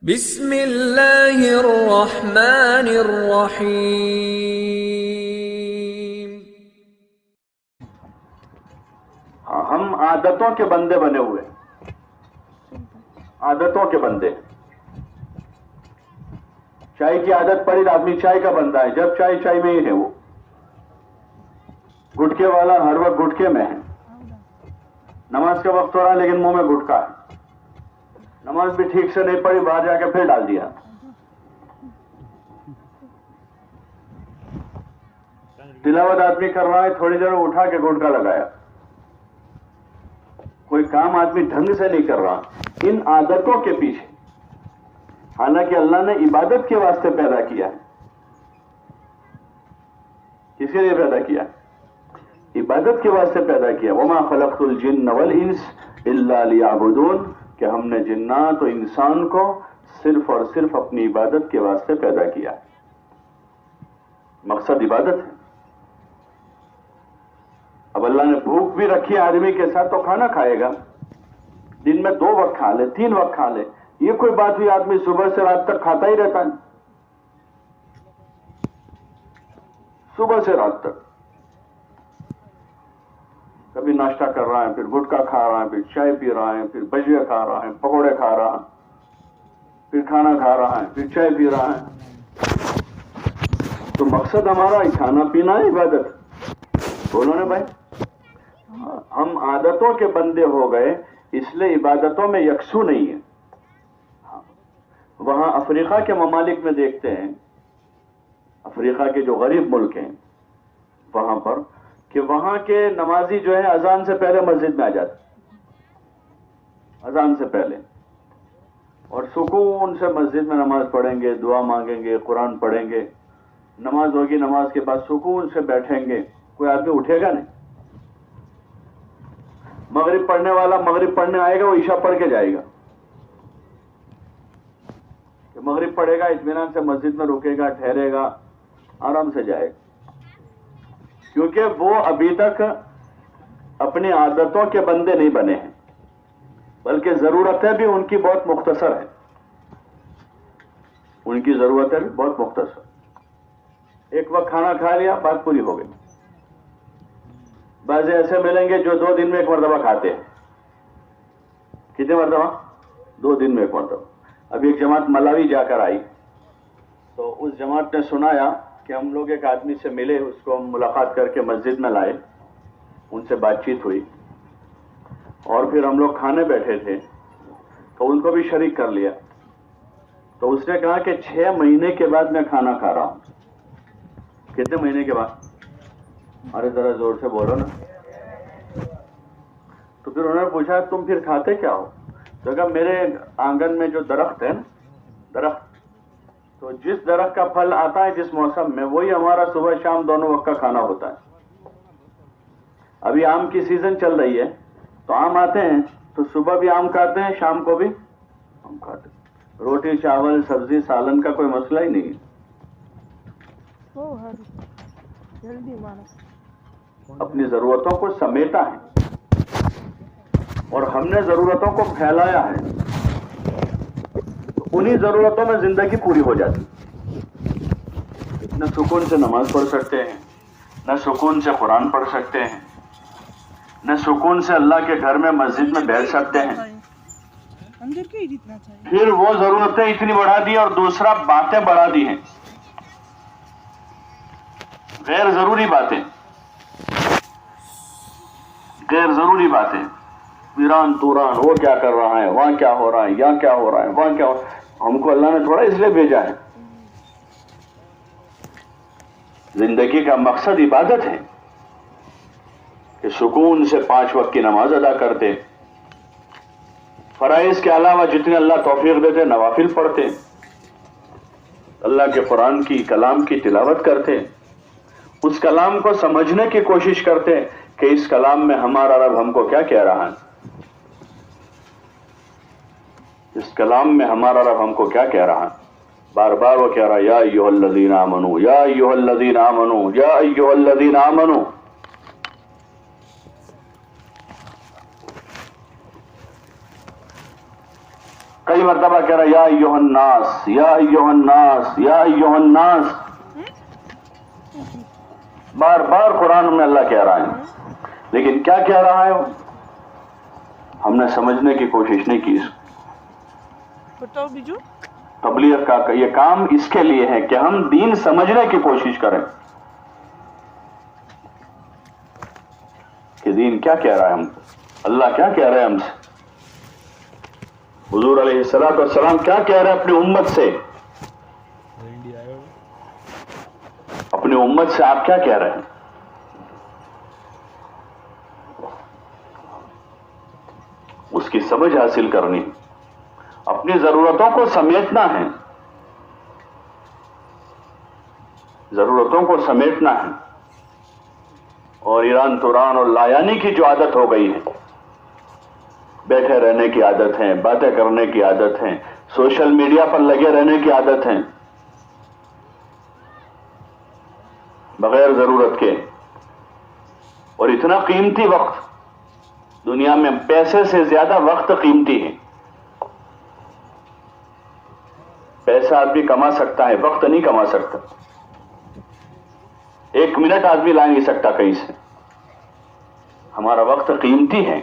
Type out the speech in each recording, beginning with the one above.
بسم اللہ الرحمن الرحیم۔ ہم عادتوں کے بندے بنے ہوئے، عادتوں کے بندے۔ چائے کی عادت پڑی تو آدمی چائے کا بندہ ہے، جب چائے چائے میں ہی ہے، وہ گٹکے والا ہر وقت گٹکے میں ہے۔ نماز کا وقت ہو رہا ہے لیکن منہ میں گٹکا ہے، نماز بھی ٹھیک سے نہیں پڑھی، باہر جا کے پھر ڈال دیا۔ تلاوت آدمی کر رہا ہے، تھوڑی دیر اٹھا کے گٹکا لگایا۔ کوئی کام آدمی ڈھنگ سے نہیں کر رہا ان عادتوں کے پیچھے، حالانکہ اللہ نے عبادت کے واسطے پیدا کیا ہے۔ کس کے لیے پیدا کیا؟ عبادت کے واسطے پیدا کیا۔ وما خلقت الجن والانس الا لیعبدون، کہ ہم نے جنات و انسان کو صرف اور صرف اپنی عبادت کے واسطے پیدا کیا۔ مقصد عبادت ہے۔ اب اللہ نے بھوک بھی رکھی آدمی کے ساتھ تو کھانا کھائے گا، دن میں 2 وقت کھا لے، 3 وقت کھا لے، یہ کوئی بات ہوئی؟ آدمی صبح سے رات تک کھاتا ہی رہتا ہے، صبح سے رات تک کبھی ناشتہ کر رہا ہے، پھر گٹکا کھا رہا ہے، پھر چائے پی رہا ہے، پھر بجیا کھا رہا ہے، پکوڑے کھا رہا ہے، پھر کھانا کھا رہا ہے، پھر چائے پی رہا ہے۔ تو مقصد ہمارا کھانا پینا ہے، عبادت۔ بولو نا بھائی، ہم عادتوں کے بندے ہو گئے، اس لیے عبادتوں میں یکسو نہیں ہے۔ وہاں افریقہ کے ممالک میں دیکھتے ہیں، افریقہ کے جو غریب ملک ہیں وہاں پر، کہ وہاں کے نمازی جو ہے اذان سے پہلے مسجد میں آ جاتے، اذان سے پہلے، اور سکون سے مسجد میں نماز پڑھیں گے، دعا مانگیں گے، قرآن پڑھیں گے، نماز ہوگی، نماز کے بعد سکون سے بیٹھیں گے، کوئی آدمی اٹھے گا نہیں۔ مغرب پڑھنے والا مغرب پڑھنے آئے گا، وہ عشاء پڑھ کے جائے گا، کہ مغرب پڑھے گا، اطمینان سے مسجد میں رکے گا، ٹھہرے گا، آرام سے جائے گا، کیونکہ وہ ابھی تک اپنی عادتوں کے بندے نہیں بنے ہیں، بلکہ ضرورتیں بھی ان کی بہت مختصر ہیں، ان کی ضرورتیں بھی بہت مختصر۔ ایک وقت کھانا کھا لیا، بات پوری ہو گئی۔ بعض ایسے ملیں گے جو 2 دن میں 1 مرتبہ کھاتے ہیں۔ کتنے مرتبہ؟ 2 دن میں 1 مرتبہ۔ اب ایک جماعت ملاوی جا کر آئی تو اس جماعت نے سنایا کہ ہم لوگ ایک آدمی سے ملے، اس کو ہم ملاقات کر کے مسجد میں لائے، ان سے بات چیت ہوئی، اور پھر ہم لوگ کھانے بیٹھے تھے تو ان کو بھی شریک کر لیا۔ تو اس نے کہا کہ 6 مہینے کے بعد میں کھانا کھا رہا ہوں۔ کتنے مہینے کے بعد؟ ارے ذرا زور سے بولو نا۔ تو پھر انہوں نے پوچھا تم پھر کھاتے کیا ہو؟ تو کہا میرے آنگن میں جو درخت ہے نا، درخت، تو جس درخت کا پھل آتا ہے جس موسم میں، وہی ہمارا صبح شام دونوں وقت کا کھانا ہوتا ہے۔ ابھی آم کی سیزن چل رہی ہے تو آم آتے ہیں تو صبح بھی آم کھاتے ہیں، شام کو بھی آم کھاتے ہیں۔ روٹی چاول سبزی سالن کا کوئی مسئلہ ہی نہیں ہے۔ اپنی ضرورتوں کو سمیٹا ہے اور ہم نے ضرورتوں کو پھیلایا ہے، انہی ضرورتوں میں زندگی پوری ہو جاتی۔ نہ سکون سے نماز پڑھ سکتے ہیں، نہ سکون سے قرآن پڑھ سکتے ہیں، نہ سکون سے اللہ کے گھر میں مسجد میں بیٹھ سکتے ہیں۔ پھر وہ ضرورتیں اتنی بڑھا دی اور دوسرا باتیں بڑھا دی ہیں، غیر ضروری باتیں، غیر ضروری باتیں، ویران توران، وہ کیا کر رہا ہے، وہاں کیا ہو رہا ہے، یہاں کیا ہو رہا ہے، وہاں کیا ہو رہا ہے۔ ہم کو اللہ نے تھوڑا اس لیے بھیجا ہے، زندگی کا مقصد عبادت ہے، کہ سکون سے 5 وقت کی نماز ادا کرتے، فرائض کے علاوہ جتنے اللہ توفیق دیتے نوافل پڑھتے، اللہ کے قرآن کی کلام کی تلاوت کرتے، اس کلام کو سمجھنے کی کوشش کرتے کہ اس کلام میں ہمارا رب ہم کو کیا کہہ رہا ہے، اس کلام میں ہمارا رب ہم کو کیا کہہ رہا ہے۔ بار بار وہ کہہ رہا ہے یا ایھا الذین آمنوا، یا ایھا الذین آمنوا، یا ایھا الذین آمنوا۔ کئی مرتبہ کہہ رہا یا ایھا الناس یا ایھا الناس یا ایھا الناس، بار بار قرآن میں اللہ کہہ رہا ہے، لیکن کیا کہہ رہا ہے ہم نے سمجھنے کی کوشش نہیں کی. بتاؤ بیجو. تبلیغ کا یہ کام اس کے لیے ہے کہ ہم دین سمجھنے کی کوشش کریں کہ دین کیا کہہ رہا ہے ہم کو، اللہ کیا کہہ رہے ہیں ہم سے، حضور علیہ الصلوۃ والسلام کیا کہہ رہے ہیں اپنی امت سے، اپنی امت سے آپ کیا کہہ رہے ہیں. اس کی سمجھ حاصل کرنی، اپنی ضرورتوں کو سمیٹنا ہے، ضرورتوں کو سمیٹنا ہے. اور ایران توران اور لایانی کی جو عادت ہو گئی ہے، بیٹھے رہنے کی عادت ہے، باتیں کرنے کی عادت ہے، سوشل میڈیا پر لگے رہنے کی عادت ہے بغیر ضرورت کے. اور اتنا قیمتی وقت، دنیا میں پیسے سے زیادہ وقت قیمتی ہے. پیسہ آدمی کما سکتا ہے، وقت نہیں کما سکتا. 1 منٹ آدمی لا نہیں سکتا کہیں سے. ہمارا وقت قیمتی ہے.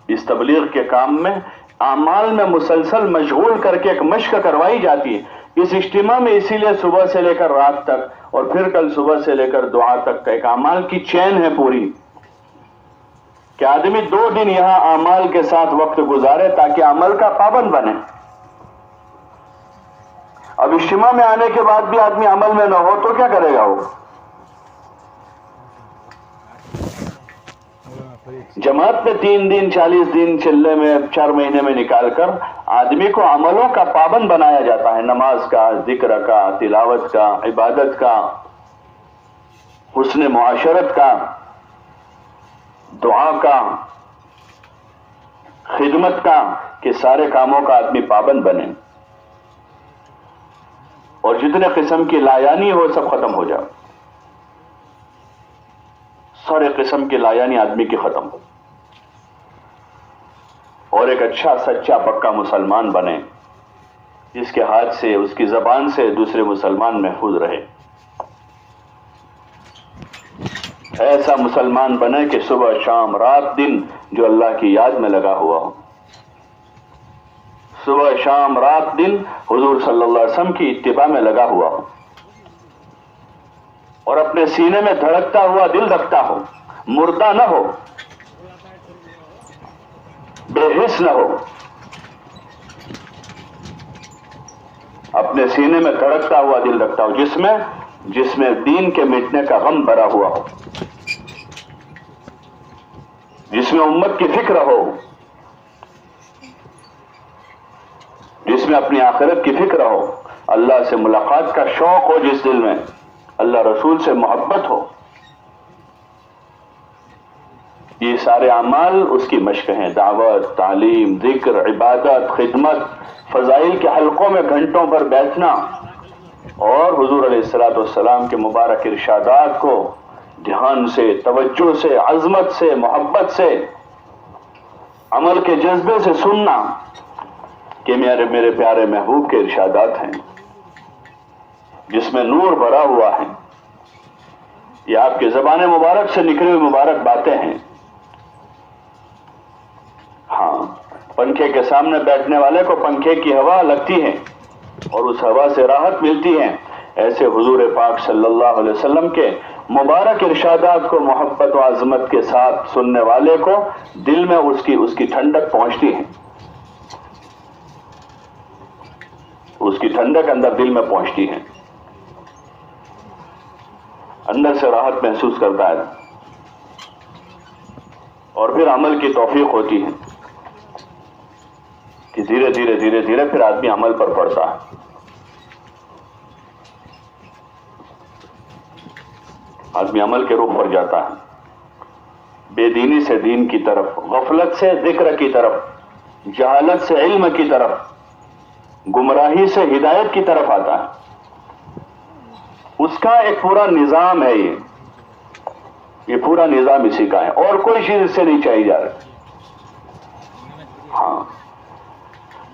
اس تبلیغ کے کام میں اعمال میں مسلسل مشغول کر کے ایک مشق کروائی جاتی ہے. اس اجتماع میں اسی لیے صبح سے لے کر رات تک اور پھر کل صبح سے لے کر دعا تک کا ایک اعمال کی چین ہے پوری، کہ آدمی 2 دن یہاں اعمال کے ساتھ وقت گزارے تاکہ عمل کا پابند بنے. اب اجتماع میں آنے کے بعد بھی آدمی عمل میں نہ ہو تو کیا کرے گا وہ؟ جماعت میں 3 دن 40 دن چلنے میں 4 مہینے میں نکال کر آدمی کو عملوں کا پابند بنایا جاتا ہے، نماز کا، ذکر کا، تلاوت کا، عبادت کا، حسن معاشرت کا، دعا کا، خدمت کا، کہ سارے کاموں کا آدمی پابند بنے اور جتنے قسم کی لایانی ہو سب ختم ہو جائے. سارے قسم کی لایانی آدمی کی ختم ہو اور ایک اچھا سچا پکا مسلمان بنے جس کے ہاتھ سے، اس کی زبان سے دوسرے مسلمان محفوظ رہے. ایسا مسلمان بنے کہ صبح شام رات دن جو اللہ کی یاد میں لگا ہوا ہو، صبح شام رات دن حضور صلی اللہ علیہ وسلم کی اتباع میں لگا ہوا ہو اور اپنے سینے میں دھڑکتا ہوا دل رکھتا ہو، مردہ نہ ہو، بے حس نہ ہو، اپنے سینے میں دھڑکتا ہوا دل رکھتا ہو، جس میں دین کے مٹنے کا غم بھرا ہوا ہو، جس میں امت کی فکر ہو، جس میں اپنی آخرت کی فکر ہو، اللہ سے ملاقات کا شوق ہو، جس دل میں اللہ رسول سے محبت ہو. یہ سارے اعمال اس کی مشق ہیں، دعوت، تعلیم، ذکر، عبادت، خدمت، فضائل کے حلقوں میں گھنٹوں پر بیٹھنا اور حضور علیہ الصلوۃ والسلام کے مبارک ارشادات کو دھیان سے، توجہ سے، عظمت سے، محبت سے، عمل کے جذبے سے سننا کہ میرے پیارے محبوب کے ارشادات ہیں جس میں نور بھرا ہوا ہے. یہ آپ کی زبان مبارک سے نکلی ہوئی مبارک باتیں ہیں. ہاں، پنکھے کے سامنے بیٹھنے والے کو پنکھے کی ہوا لگتی ہے اور اس ہوا سے راحت ملتی ہے. ایسے حضور پاک صلی اللہ علیہ وسلم کے مبارک ارشادات کو محبت و عظمت کے ساتھ سننے والے کو دل میں اس کی ٹھنڈک پہنچتی ہے، اس کی ٹھنڈک اندر دل میں پہنچتی ہے، اندر سے راحت محسوس کرتا ہے اور پھر عمل کی توفیق ہوتی ہے کہ دھیرے دھیرے دھیرے دھیرے پھر آدمی عمل پر پڑتا ہے. آدمی عمل کے رخ پر جاتا ہے، بے دینی سے دین کی طرف، غفلت سے ذکر کی طرف، جہالت سے علم کی طرف، گمراہی سے ہدایت کی طرف آتا ہے. اس کا ایک پورا نظام ہے، یہ پورا نظام اسی کا ہے اور کوئی چیز اس سے نہیں چاہیے جا رہی. ہاں،